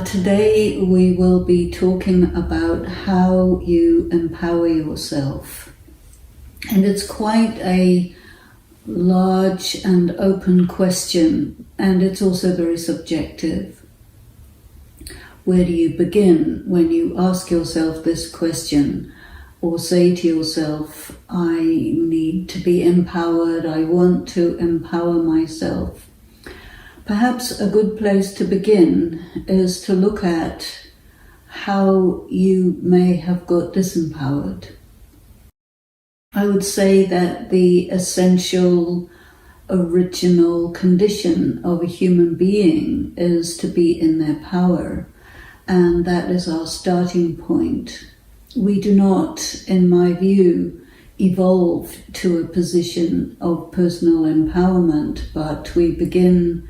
Today we will be talking about how you empower yourself. And it's quite a large and open question, and it's also very subjective. Where do you begin when you ask yourself this question, or say to yourself, I need to be empowered, I want to empower myself? Perhaps a good place to begin is to look at how you may have got disempowered. I would say that the essential, original condition of a human being is to be in their power, and that is our starting point. We do not, in my view, evolve to a position of personal empowerment, but we begin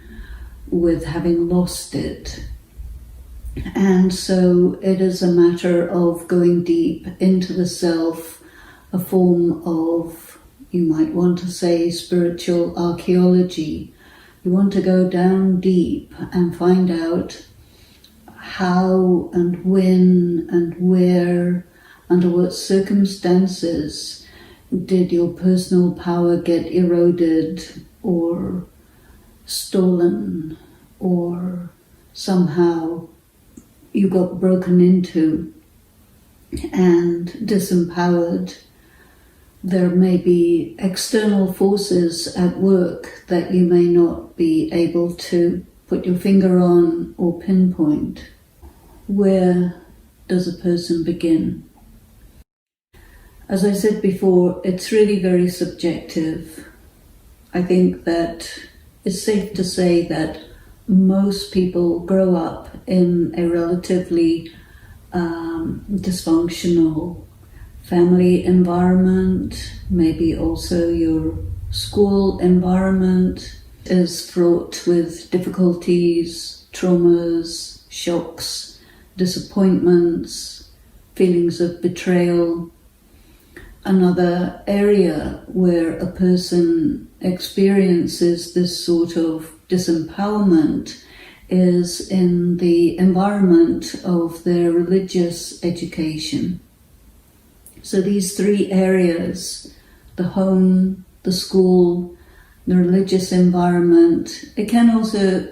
with having lost it. And so it is a matter of going deep into the self, a form of, you might want to say, spiritual archaeology. You want to go down deep and find out how and when and where, under what circumstances did your personal power get eroded or stolen, or somehow you got broken into and disempowered. There may be external forces at work that you may not be able to put your finger on or pinpoint. Where does a person begin? As I said before, it's really very subjective. I think that it's safe to say that most people grow up in a relatively dysfunctional family environment. Maybe also your school environment is fraught with difficulties, traumas, shocks, disappointments, feelings of betrayal. Another area where a person experiences this sort of disempowerment is in the environment of their religious education. So these three areas, the home, the school, the religious environment, it can also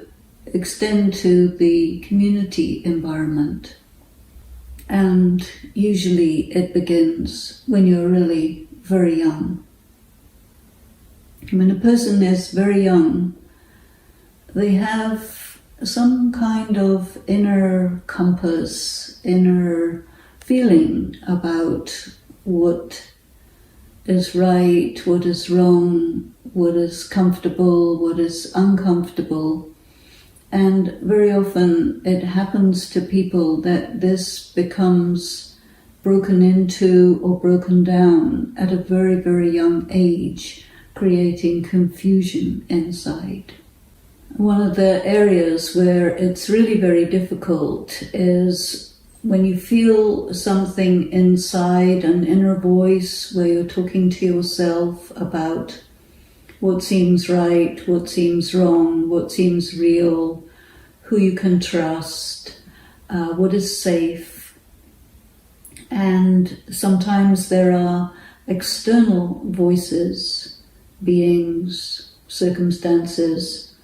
extend to the community environment. And usually it begins when you're really very young. When a person is very young, they have some kind of inner compass, inner feeling about what is right, what is wrong, what is comfortable, what is uncomfortable. And very often it happens to people that this becomes broken into or broken down at a very, very young age, creating confusion inside. One of the areas where it's really very difficult is when you feel something inside, an inner voice where you're talking to yourself about what seems right, what seems wrong, what seems real, who you can trust, what is safe. And sometimes there are external voices, beings, circumstances,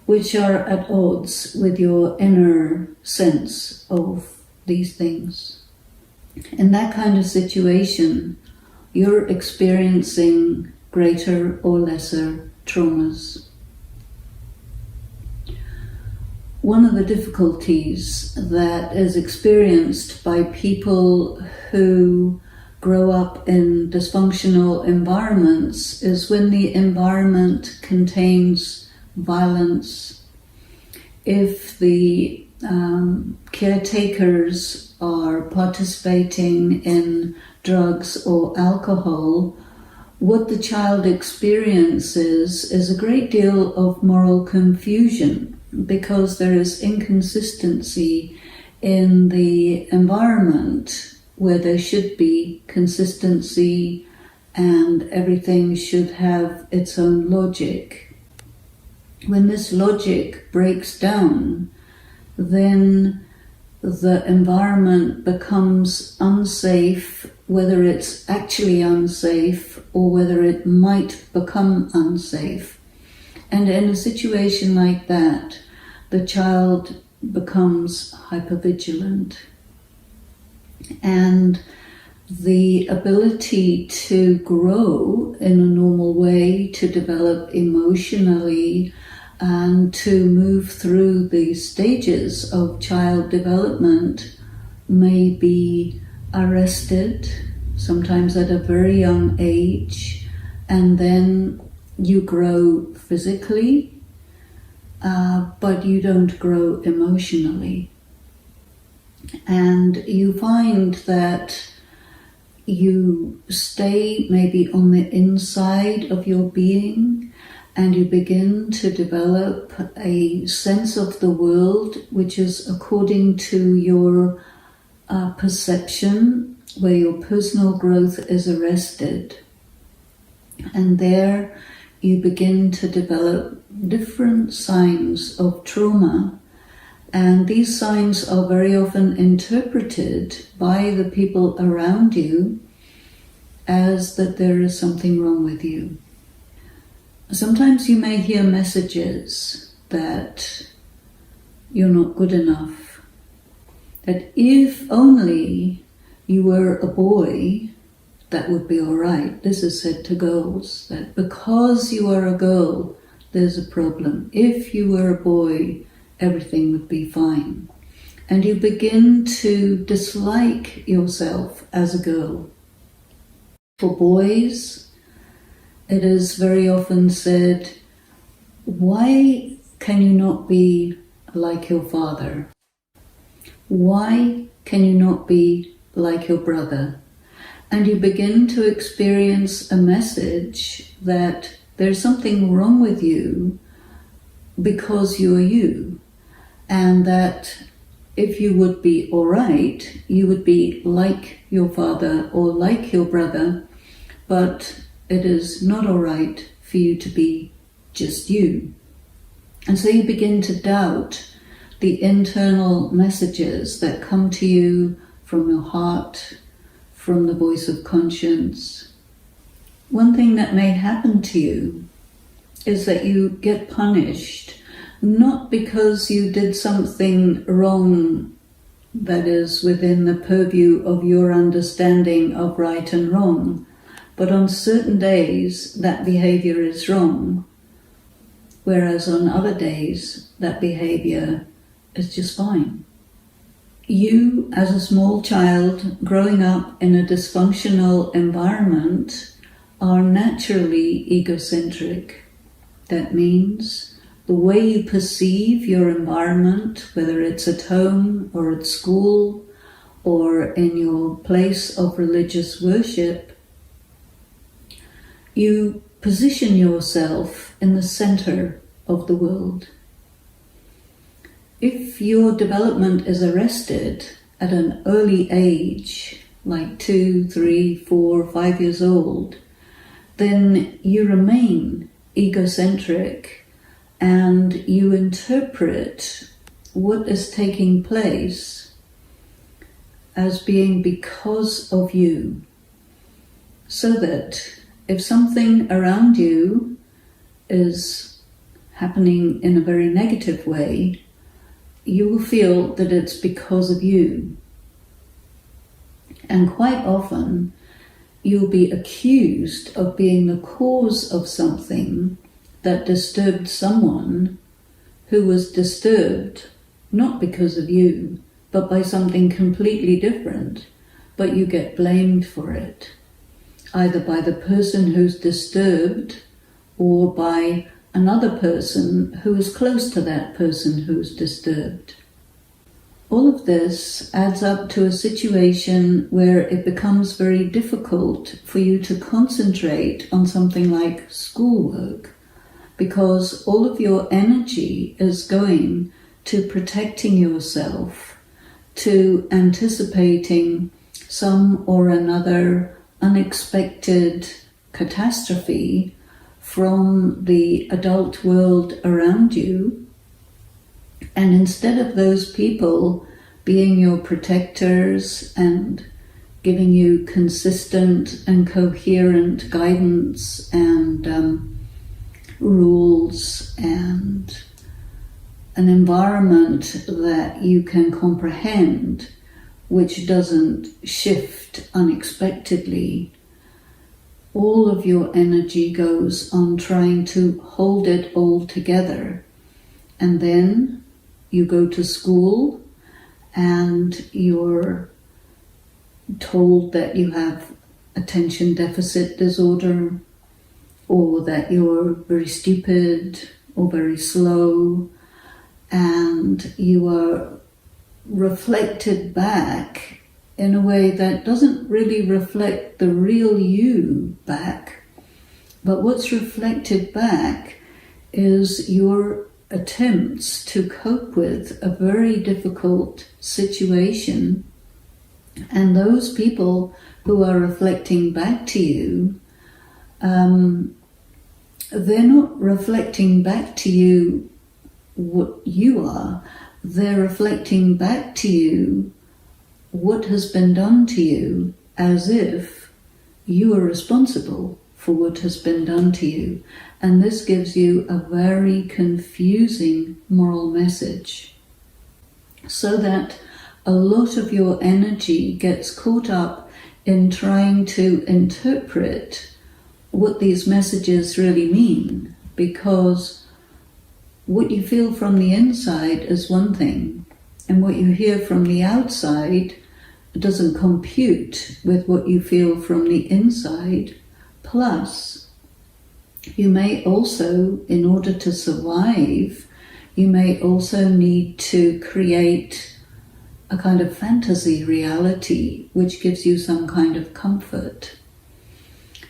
which are at odds with your inner sense of these things. In that kind of situation, you're experiencing greater or lesser traumas. One of the difficulties that is experienced by people who grow up in dysfunctional environments is when the environment contains violence. If the caretakers are participating in drugs or alcohol, what the child experiences is a great deal of moral confusion, because there is inconsistency in the environment where there should be consistency and everything should have its own logic. When this logic breaks down, then the environment becomes unsafe, whether it's actually unsafe or whether it might become unsafe. And in a situation like that, the child becomes hypervigilant. And the ability to grow in a normal way, to develop emotionally, and to move through the stages of child development may be arrested, sometimes at a very young age, and then you grow physically, but you don't grow emotionally. And you find that you stay maybe on the inside of your being, and you begin to develop a sense of the world which is according to your perception, where your personal growth is arrested. And there you begin to develop different signs of trauma. And these signs are very often interpreted by the people around you as that there is something wrong with you. Sometimes you may hear messages that you're not good enough, that if only you were a boy, that would be all right. This is said to girls, that because you are a girl, there's a problem. If you were a boy, everything would be fine. And you begin to dislike yourself as a girl. For boys, it is very often said, why can you not be like your father? Why can you not be like your brother? And you begin to experience a message that there's something wrong with you because you are you. And that if you would be all right, you would be like your father or like your brother, but it is not all right for you to be just you. And so you begin to doubt the internal messages that come to you from your heart, from the voice of conscience. One thing that may happen to you is that you get punished, not because you did something wrong that is within the purview of your understanding of right and wrong, but on certain days that behavior is wrong, whereas on other days that behavior is just fine. You, as a small child growing up in a dysfunctional environment, are naturally egocentric. That means the way you perceive your environment, whether it's at home or at school or in your place of religious worship, you position yourself in the center of the world. If your development is arrested at an early age, like 2, 3, 4, 5 years old, then you remain egocentric and you interpret what is taking place as being because of you. So that if something around you is happening in a very negative way, you will feel that it's because of you. And quite often, you'll be accused of being the cause of something that disturbed someone who was disturbed not because of you, but by something completely different, but you get blamed for it, either by the person who's disturbed or by another person who is close to that person who's disturbed. All of this adds up to a situation where it becomes very difficult for you to concentrate on something like schoolwork, because all of your energy is going to protecting yourself, to anticipating some or another unexpected catastrophe from the adult world around you. And instead of those people being your protectors and giving you consistent and coherent guidance and rules and an environment that you can comprehend, which doesn't shift unexpectedly. All of your energy goes on trying to hold it all together. And then you go to school and you're told that you have attention deficit disorder, or that you're very stupid or very slow, and you are reflected back in a way that doesn't really reflect the real you back. But what's reflected back is your attempts to cope with a very difficult situation. And those people who are reflecting back to you, they're not reflecting back to you what you are. They're reflecting back to you what has been done to you, as if you are responsible for what has been done to you. And this gives you a very confusing moral message, so that a lot of your energy gets caught up in trying to interpret what these messages really mean, because what you feel from the inside is one thing, and what you hear from the outside doesn't compute with what you feel from the inside. Plus, you may also, in order to survive, you may also need to create a kind of fantasy reality which gives you some kind of comfort.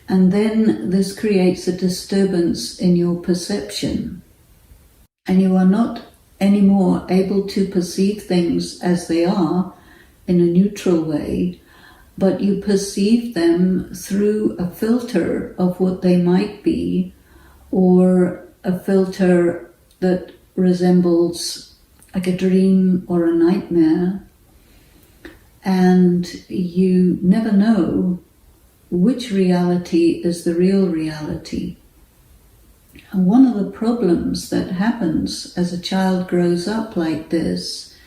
And then this creates a disturbance in your perception, and you are not anymore able to perceive things as they are in a neutral way, but you perceive them through a filter of what they might be, or a filter that resembles like a dream or a nightmare, and you never know which reality is the real reality. And one of the problems that happens as a child grows up like this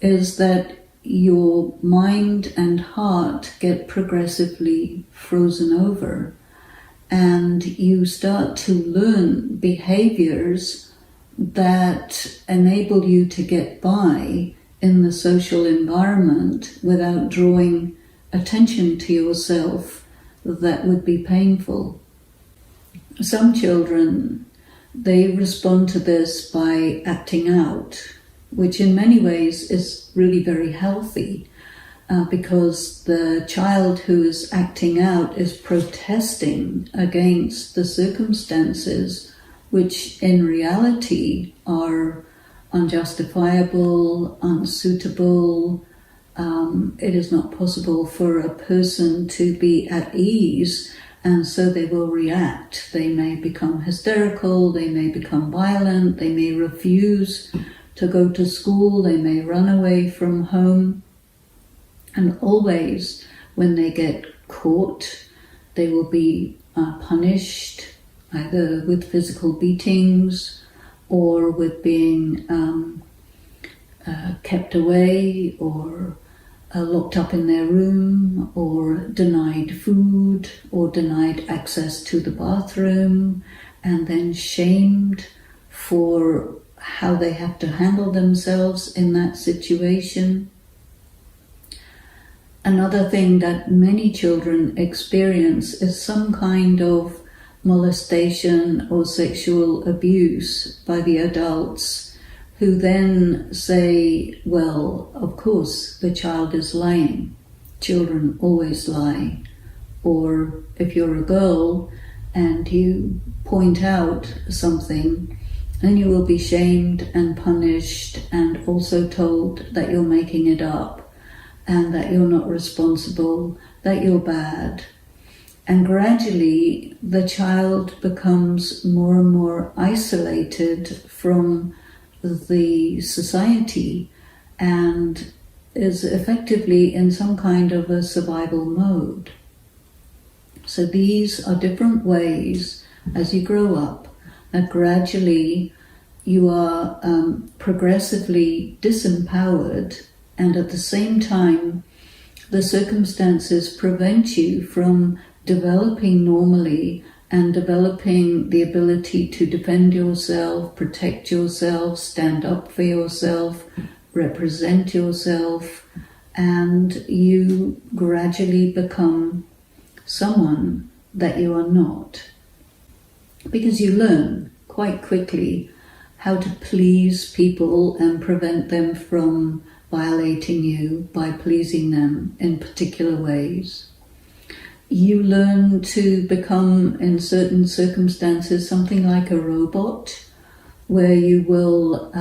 is that your mind and heart get progressively frozen over, and you start to learn behaviors that enable you to get by in the social environment without drawing attention to yourself that would be painful. Some children, they respond to this by acting out, which in many ways is really very healthy, because the child who is acting out is protesting against the circumstances which in reality are unjustifiable, unsuitable. It is not possible for a person to be at ease, and so they will react. They may become hysterical, they may become violent, they may refuse to go to school, they may run away from home. And always when they get caught, they will be punished either with physical beatings or with being kept away, or locked up in their room, or denied food, or denied access to the bathroom, and then shamed for how they have to handle themselves in that situation. Another thing that many children experience is some kind of molestation or sexual abuse by the adults, who then say, well, of course the child is lying. Children always lie. Or if you're a girl and you point out something, then you will be shamed and punished, and also told that you're making it up, and that you're not responsible, that you're bad. And gradually the child becomes more and more isolated from the society, and is effectively in some kind of a survival mode. So these are different ways as you grow up that gradually you are progressively disempowered, and at the same time the circumstances prevent you from developing normally and developing the ability to defend yourself, protect yourself, stand up for yourself, represent yourself, and you gradually become someone that you are not. Because you learn quite quickly how to please people and prevent them from violating you by pleasing them in particular ways. You learn to become, in certain circumstances, something like a robot, where you will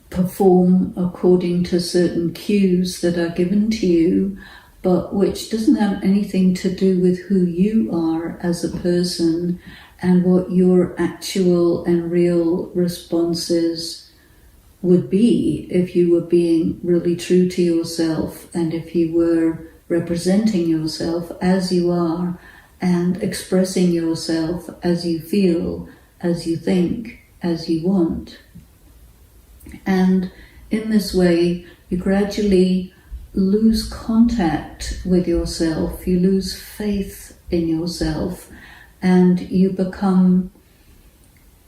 perform according to certain cues that are given to you, but which doesn't have anything to do with who you are as a person and what your actual and real responses would be if you were being really true to yourself and if you were representing yourself as you are and expressing yourself as you feel, as you think, as you want. And in this way, you gradually lose contact with yourself, you lose faith in yourself, and you become,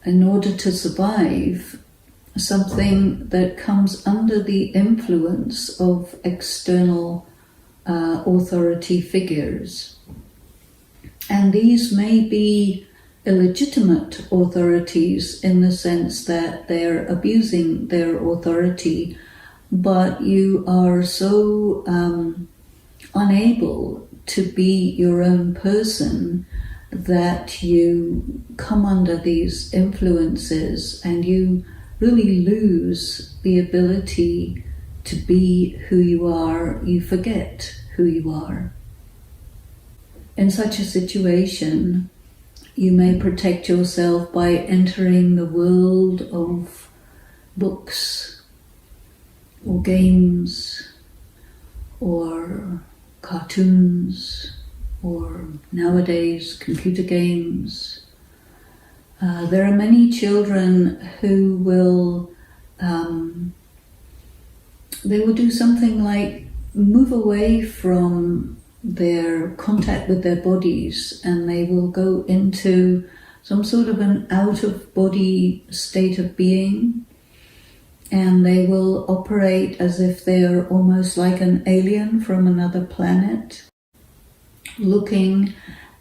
in order to survive, something that comes under the influence of external authority figures. And these may be illegitimate authorities in the sense that they're abusing their authority, but you are so unable to be your own person that you come under these influences and you really lose the ability to be who you are. You forget who you are. In such a situation, you may protect yourself by entering the world of books or games or cartoons or nowadays computer games. There are many children who will they will do something like move away from their contact with their bodies, and they will go into some sort of an out-of-body state of being, and they will operate as if they are almost like an alien from another planet, looking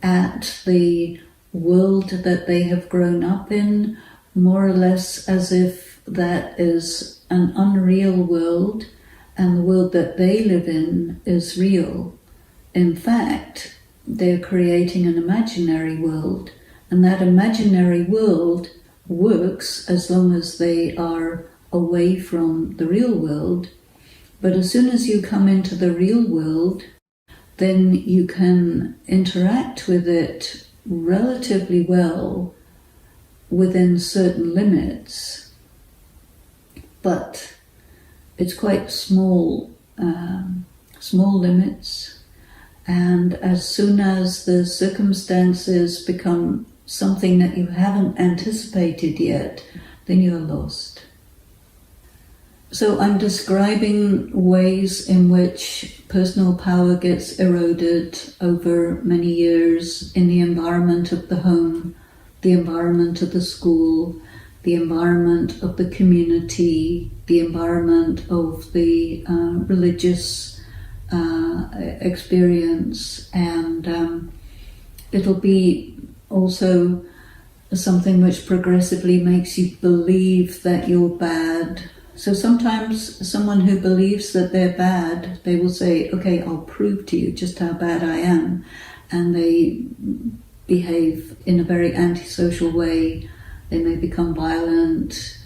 at the world that they have grown up in, more or less as if that is an unreal world, and the world that they live in is real. In fact, they're creating an imaginary world, and that imaginary world works as long as they are away from the real world. But as soon as you come into the real world, then you can interact with it relatively well within certain limits, but it's quite small limits. And as soon as the circumstances become something that you haven't anticipated yet, then you're lost. So I'm describing ways in which personal power gets eroded over many years in the environment of the home, the environment of the school, the environment of the community, the environment of the religious experience, and it'll be also something which progressively makes you believe that you're bad. So sometimes someone who believes that they're bad, they will say, okay, I'll prove to you just how bad I am, and they behave in a very antisocial way. They may become violent,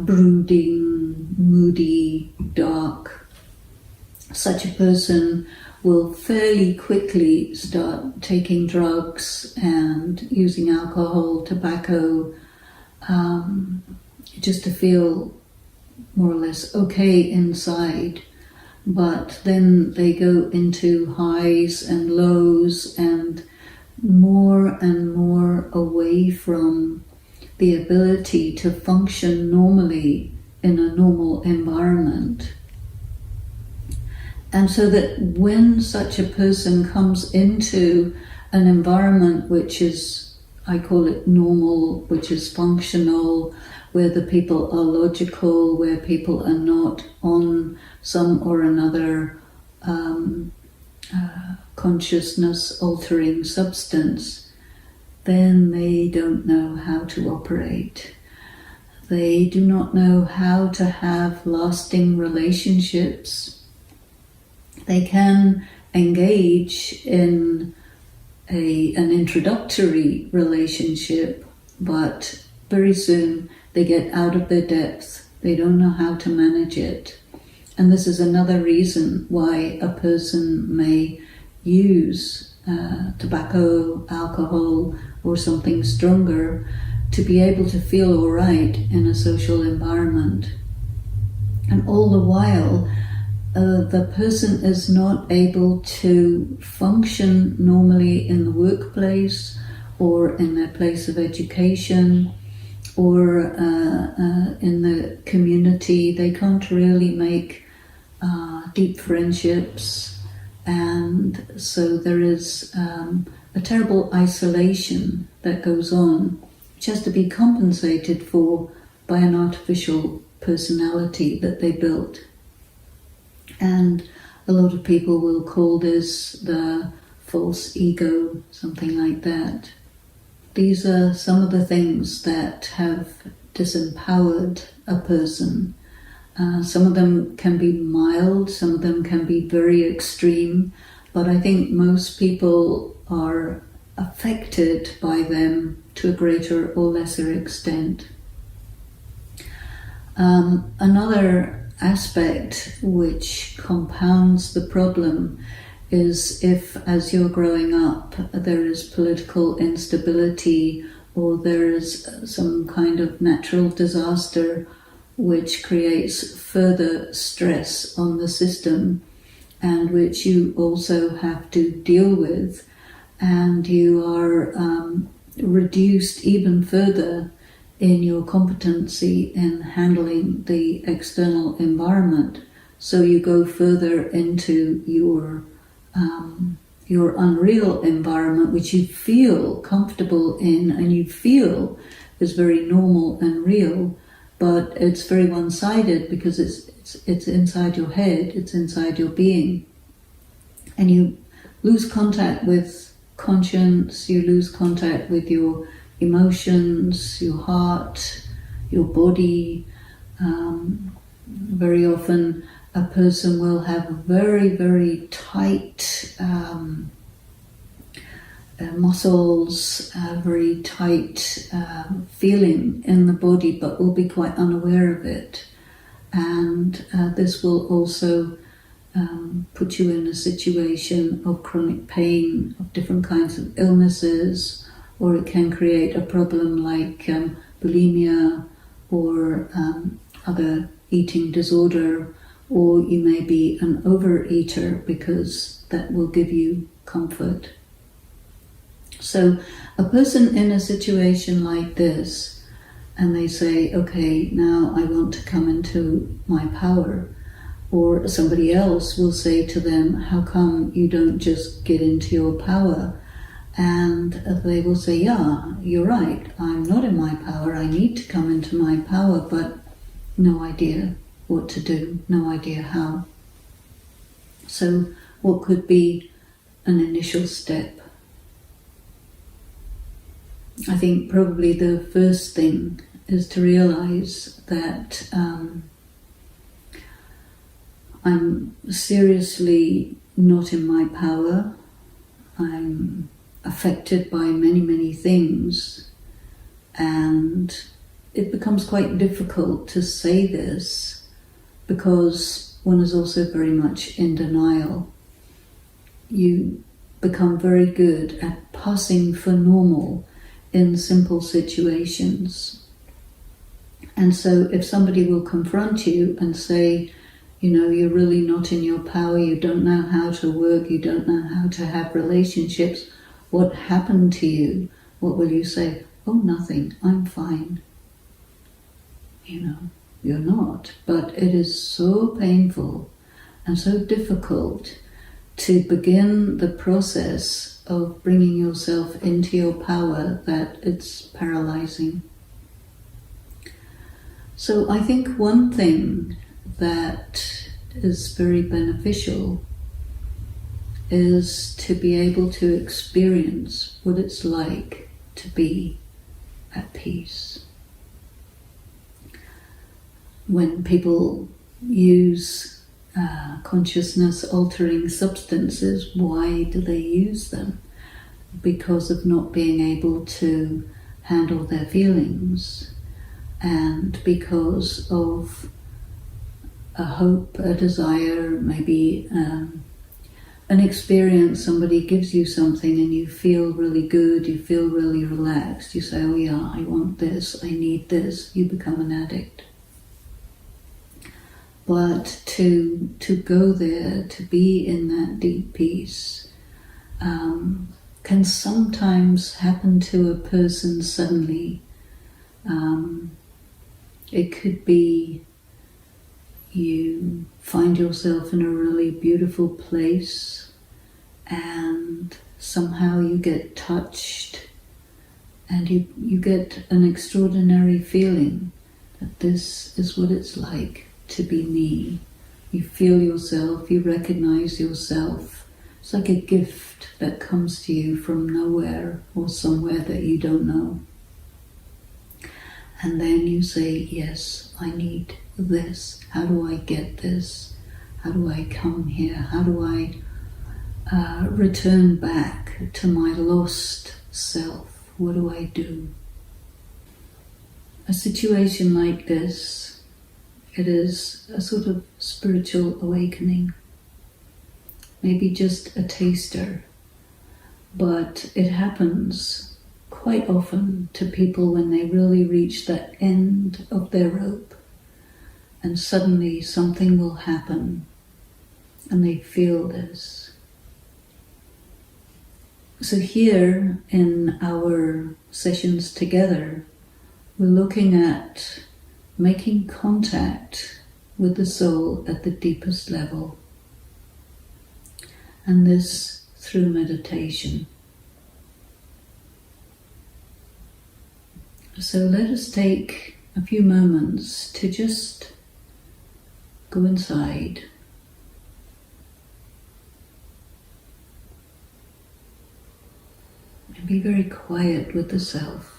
brooding, moody, dark. Such a person will fairly quickly start taking drugs and using alcohol, tobacco, just to feel more or less okay inside, but then they go into highs and lows and more away from the ability to function normally in a normal environment. And so that when such a person comes into an environment which is, I call it normal, which is functional, where the people are logical, where people are not on some or another consciousness altering substance, then they don't know how to operate. They do not know how to have lasting relationships. They can engage in an introductory relationship, but very soon they get out of their depth. They don't know how to manage it. And this is another reason why a person may use tobacco, alcohol, or something stronger to be able to feel all right in a social environment. And all the while, the person is not able to function normally in the workplace or in their place of education or in the community. They can't really make deep friendships, and so there is a terrible isolation that goes on, which has to be compensated for by an artificial personality that they built. And a lot of people will call this the false ego, something like that. These are some of the things that have disempowered a person. Some of them can be mild, some of them can be very extreme, but I think most people are affected by them to a greater or lesser extent. Another aspect which compounds the problem is if, as you're growing up, there is political instability or there is some kind of natural disaster which creates further stress on the system and which you also have to deal with, and you are reduced even further in your competency in handling the external environment. So you go further into your unreal environment, which you feel comfortable in and you feel is very normal and real, but it's very one-sided because it's inside your head, it's inside your being. And you lose contact with conscience, you lose contact with your emotions, your heart, your body. Very often a person will have very, very tight muscles, very tight feeling in the body, but will be quite unaware of it. And this will also put you in a situation of chronic pain, of different kinds of illnesses, or it can create a problem like bulimia or other eating disorder, or you may be an overeater because that will give you comfort. So a person in a situation like this, and they say, okay, now I want to come into my power, or somebody else will say to them, how come you don't just get into your power? And they will say, yeah, you're right, I'm not in my power, I need to come into my power, but no idea what to do, no idea how. So what could be an initial step? I think probably the first thing is to realize that I'm seriously not in my power. I'm affected by many, many things, and it becomes quite difficult to say this because one is also very much in denial. You become very good at passing for normal in simple situations. And so if somebody will confront you and say, you know, you're really not in your power, you don't know how to work, you don't know how to have relationships, what happened to you? What will you say? Oh, nothing, I'm fine. You know, you're not. But it is so painful and so difficult to begin the process of bringing yourself into your power that it's paralyzing. So I think one thing that is very beneficial is to be able to experience what it's like to be at peace. When people use consciousness-altering substances, why do they use them? Because of not being able to handle their feelings, and because of a hope, a desire, maybe an experience. Somebody gives you something and you feel really good, you feel really relaxed. You say, oh yeah, I want this, I need this. You become an addict. But to go there, to be in that deep peace, can sometimes happen to a person suddenly. It could be you find yourself in a really beautiful place and somehow you get touched and you get an extraordinary feeling that this is what it's like to be me. You feel yourself, you recognize yourself. It's like a gift that comes to you from nowhere or somewhere that you don't know. And then you say, yes, I need this. How do I get this? How do I come here? How do I return back to my lost self? What do I do? A situation like this, it is a sort of spiritual awakening, maybe just a taster, but it happens quite often to people when they really reach the end of their rope and suddenly something will happen and they feel this. So here in our sessions together, we're looking at making contact with the soul at the deepest level, and this through meditation. So let us take a few moments to just go inside and be very quiet with the self.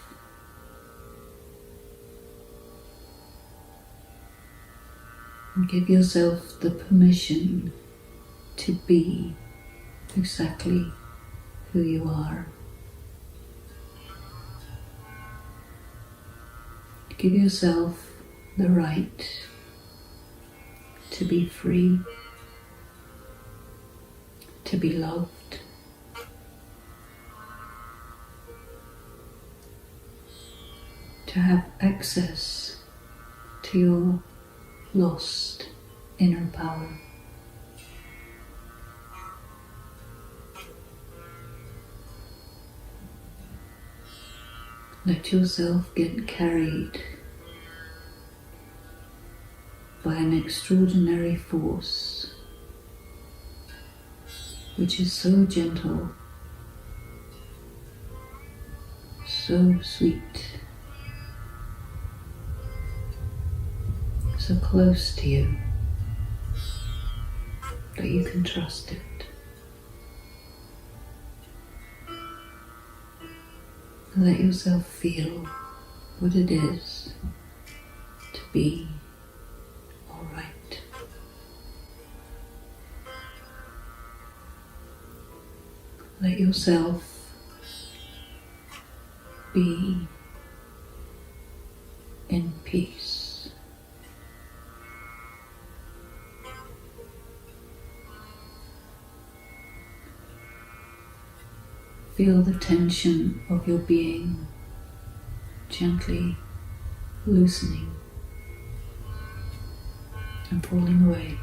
And give yourself the permission to be exactly who you are. Give yourself the right to be free, to be loved, to have access to your lost inner power. Let yourself get carried by an extraordinary force which is so gentle, so sweet, so close to you that you can trust it. Let yourself feel what it is to be all right. Let yourself be in peace. Feel the tension of your being gently loosening. and falling away.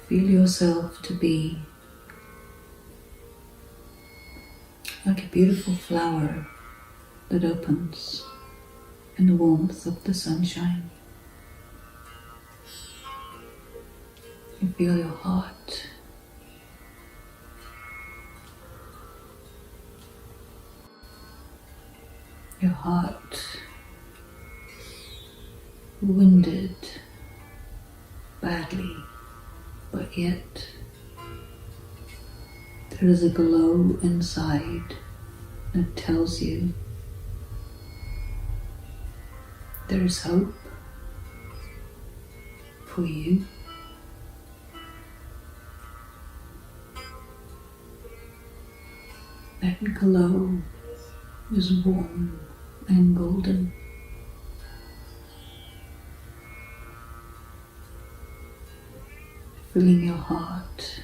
Feel yourself to be like a beautiful flower that opens in the warmth of the sunshine. You feel your heart. Your heart wounded badly, but yet there is a glow inside that tells you there is hope for you. That glow is warm and golden. Filling your heart,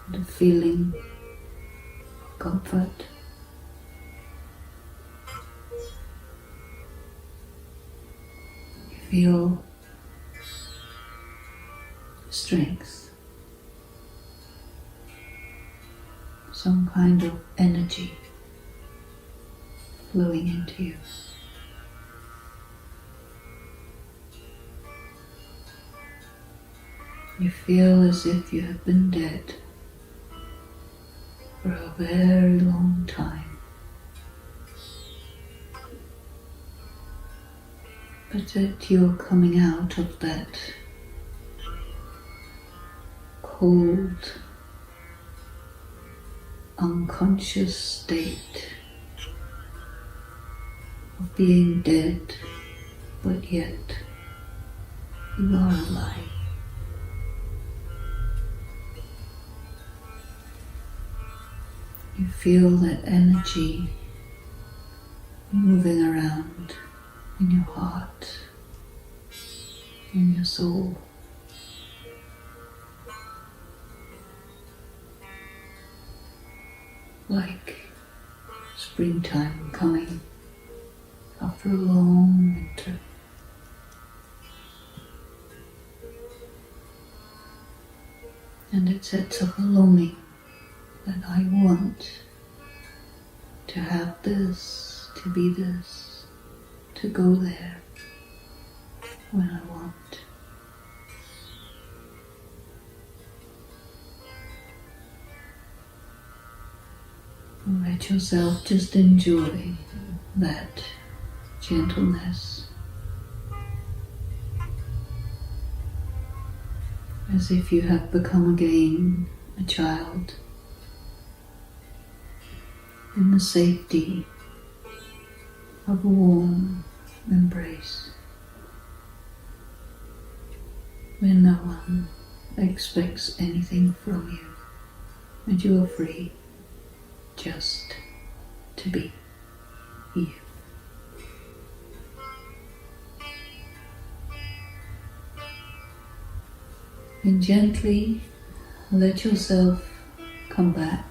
the feeling of comfort. You feel strength, some kind of energy flowing into you. You feel as if you have been dead for a very long time, but that you're coming out of that cold, unconscious state of being dead, but yet you are alive. You feel that energy moving around in your heart, in your soul. Like springtime coming after a long winter. And it sets up a longing that I want to have this, to be this, to go there when I want. Let yourself just enjoy that gentleness, as if you have become again a child in the safety of a warm embrace, where no one expects anything from you, and you are free just to be you. And gently let yourself come back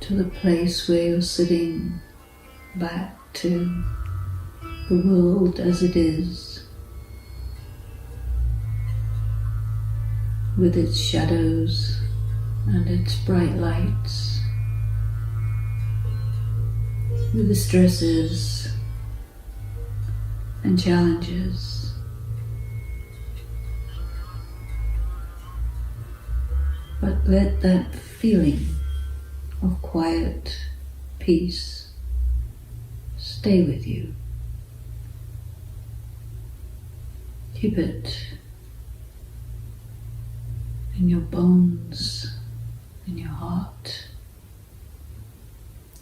to the place where you're sitting, back to the world as it is, with its shadows and its bright lights, with the stresses and challenges. But let that feeling of quiet peace stay with you. Keep it in your bones, in your heart,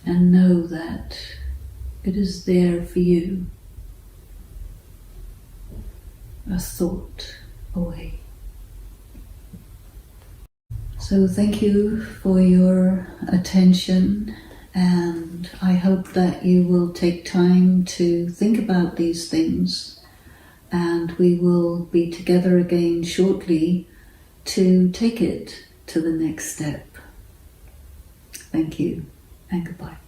and know that it is there for you, a thought away. So thank you for your attention, and I hope that you will take time to think about these things and we will be together again shortly to take it to the next step. Thank you and goodbye.